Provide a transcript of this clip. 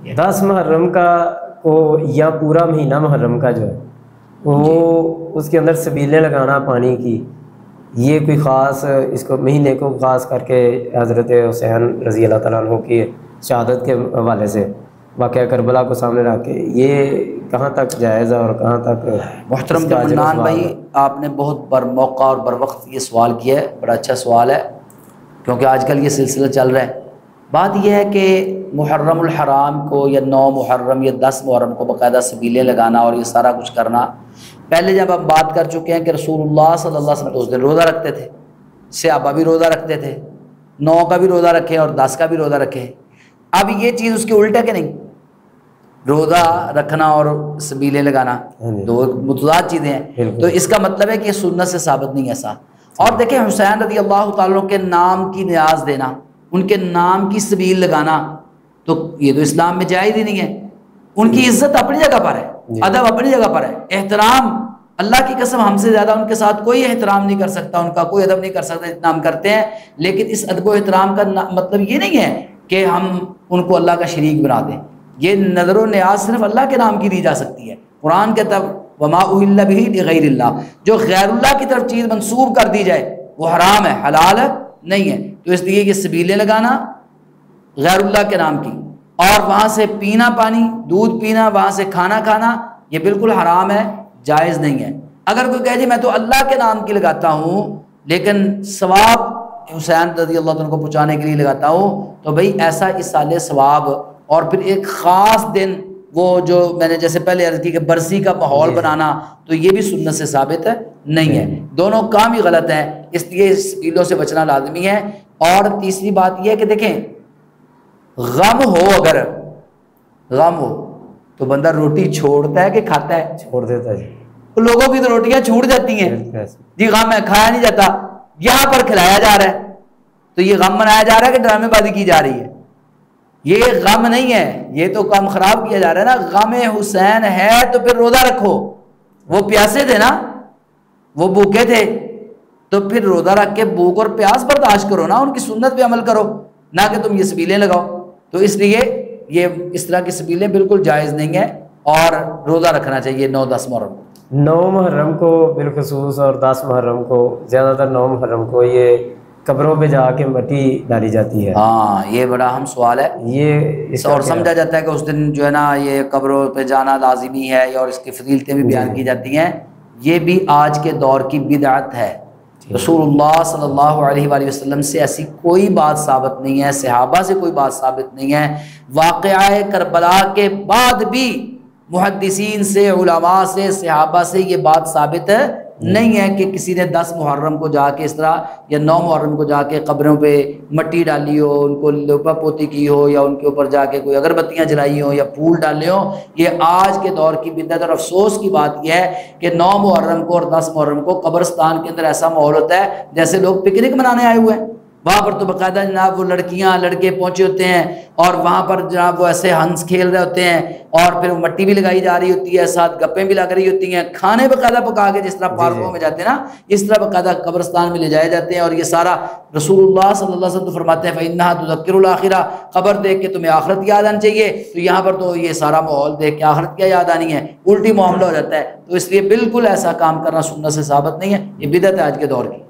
10 محرم کا کو یا پورا مہینہ محرم کا جو ہے وہ اس کے اندر سبیلیں لگانا پانی کی، یہ کوئی خاص اس کو مہینے کو خاص کر کے حضرت حسین رضی اللہ تعالیٰ عنہ کی شہادت کے حوالے سے واقعہ کربلا کو سامنے رکھ کے یہ کہاں تک جائز ہے اور کہاں تک؟ محترم منان بھائی، آپ نے بہت بر موقع اور بر وقت یہ سوال کیا ہے، بڑا اچھا سوال ہے، کیونکہ آج کل یہ سلسلہ چل رہا ہے۔ بات یہ ہے کہ محرم الحرام کو یا 9 محرم یا 10 محرم کو باقاعدہ سبیلیں لگانا اور یہ سارا کچھ کرنا، پہلے جب آپ بات کر چکے ہیں کہ رسول اللہ صلی اللہ علیہ وسلم اس دن روزہ رکھتے تھے، صحابہ بھی روزہ رکھتے تھے، 9 کا بھی روزہ رکھے اور 10 کا بھی روزہ رکھے۔ اب یہ چیز اس کے الٹا کہ نہیں، روزہ رکھنا اور سبیلیں لگانا دو متضاد چیزیں ہیں، تو اس کا مطلب ہے کہ یہ سنت سے ثابت نہیں ایسا۔ اور دیکھیں حسین رضی اللہ تعالیٰ کے نام کی نیاز دینا، ان کے نام کی سبیل لگانا، تو یہ تو اسلام میں جائز ہی نہیں ہے۔ ان کی عزت اپنی جگہ پر ہے، ادب اپنی جگہ پر ہے، احترام اللہ کی قسم ہم سے زیادہ ان کے ساتھ کوئی احترام نہیں کر سکتا، ان کا کوئی ادب نہیں کر سکتا جتنا ہم کرتے ہیں۔ لیکن اس ادب و احترام کا مطلب یہ نہیں ہے کہ ہم ان کو اللہ کا شریک بنا دیں۔ یہ نظر و نیاز صرف اللہ کے نام کی دی جا سکتی ہے۔ قرآن کے تب وما اہل بہ لغیر اللہ، جو غیر اللہ کی طرف چیز منسوب کر دی جائے وہ حرام ہے، حلال نہیں ہے۔ تو اس لیے یہ سبیلیں لگانا غیر اللہ کے نام کی، اور وہاں سے پینا پانی، دودھ پینا، وہاں سے کھانا کھانا، یہ بالکل حرام ہے، جائز نہیں ہے۔ اگر کوئی کہے جی میں تو اللہ کے نام کی لگاتا ہوں لیکن ثواب حسین رضی اللہ عنہ کو پہنچانے کے لیے لگاتا ہوں، تو بھئی ایسا اصالِ ثواب اور پھر ایک خاص دن، وہ جو میں نے جیسے پہلے عرض کی کہ برسی کا ماحول بنانا، تو یہ بھی سنت سے ثابت نہیں ہے۔ دونوں کام ہی غلط ہیں، اس لیے اس سبیلوں سے بچنا لازمی ہے۔ اور تیسری بات یہ ہے کہ دیکھیں غم ہو، اگر غم ہو تو بندہ روٹی چھوڑتا ہے کہ کھاتا ہے؟ چھوڑ دیتا ہے۔ لوگوں کی تو روٹیاں چھوٹ جاتی ہیں، جی غم ہے کھایا نہیں جاتا، یہاں پر کھلایا جا رہا ہے، تو یہ غم منایا جا رہا ہے کہ ڈرامے بازی کی جا رہی ہے؟ یہ غم نہیں ہے، یہ تو کام خراب کیا جا رہا ہے نا۔ غم حسین ہے تو پھر روزہ رکھو، وہ پیاسے تھے نا، وہ بھوکے تھے، تو پھر روزہ رکھ کے بھوک اور پیاس برداشت کرو نا، ان کی سنت پہ عمل کرو، نہ کہ تم یہ سبیلیں لگاؤ۔ تو اس لیے یہ اس طرح کی سبیلیں بالکل جائز نہیں ہے، اور روزہ رکھنا چاہیے 9-10 محرم کو۔ 9 محرم کو بالخصوص اور 10 محرم کو، زیادہ تر 9 محرم کو یہ قبروں پہ جا کے مٹی ڈالی جاتی ہے۔ ہاں یہ بڑا اہم سوال ہے، یہ اور سمجھا جاتا ہے کہ اس دن جو ہے نا یہ قبروں پہ جانا لازمی ہے، اور اس کی فضیلتیں بھی بیان کی جاتی ہیں۔ یہ بھی آج کے دور کی بدعت ہے۔ رسول اللہ صلی اللہ علیہ وآلہ وسلم سے ایسی کوئی بات ثابت نہیں ہے، صحابہ سے کوئی بات ثابت نہیں ہے۔ واقعہ کربلا کے بعد بھی محدثین سے، علماء سے، صحابہ سے یہ بات ثابت نہیں ہے کہ کسی نے 10 محرم کو جا کے اس طرح یا 9 محرم کو جا کے قبروں پہ مٹی ڈالی ہو، ان کو لوپا پوتی کی ہو، یا ان کے اوپر جا کے کوئی اگربتیاں جلائی ہوں یا پھول ڈالے ہوں۔ یہ آج کے دور کی بدعت، اور افسوس کی بات یہ ہے کہ 9 محرم کو اور 10 محرم کو قبرستان کے اندر ایسا ماحول ہوتا ہے جیسے لوگ پکنک منانے آئے ہوئے ہیں۔ وہاں پر تو باقاعدہ جناب وہ لڑکیاں لڑکے پہنچے ہوتے ہیں، اور وہاں پر جناب وہ ایسے ہنس کھیل رہے ہوتے ہیں، اور پھر مٹی بھی لگائی جا رہی ہوتی ہے، ساتھ گپیں بھی لگ رہی ہوتی ہیں، کھانے باقاعدہ پکا کے جس طرح پارکوں میں جاتے ہیں نا، اس طرح باقاعدہ قبرستان میں لے جائے جاتے ہیں۔ اور یہ سارا رسول اللہ صلی اللہ علیہ وسلم فرماتے ہیں فَإِنَّهَا تُذَكِّرُ الْآخِرَةَ، قبر دیکھ کے تمہیں آخرت کی یاد آنی چاہیے، تو یہاں پر تو یہ سارا ماحول دیکھ کے آخرت کی یاد آنی ہے، الٹی معاملہ ہو جاتا ہے۔ تو اس لیے بالکل ایسا کام کرنا سنت سے ثابت نہیں ہے، یہ بدعت ہے آج کے دور کی۔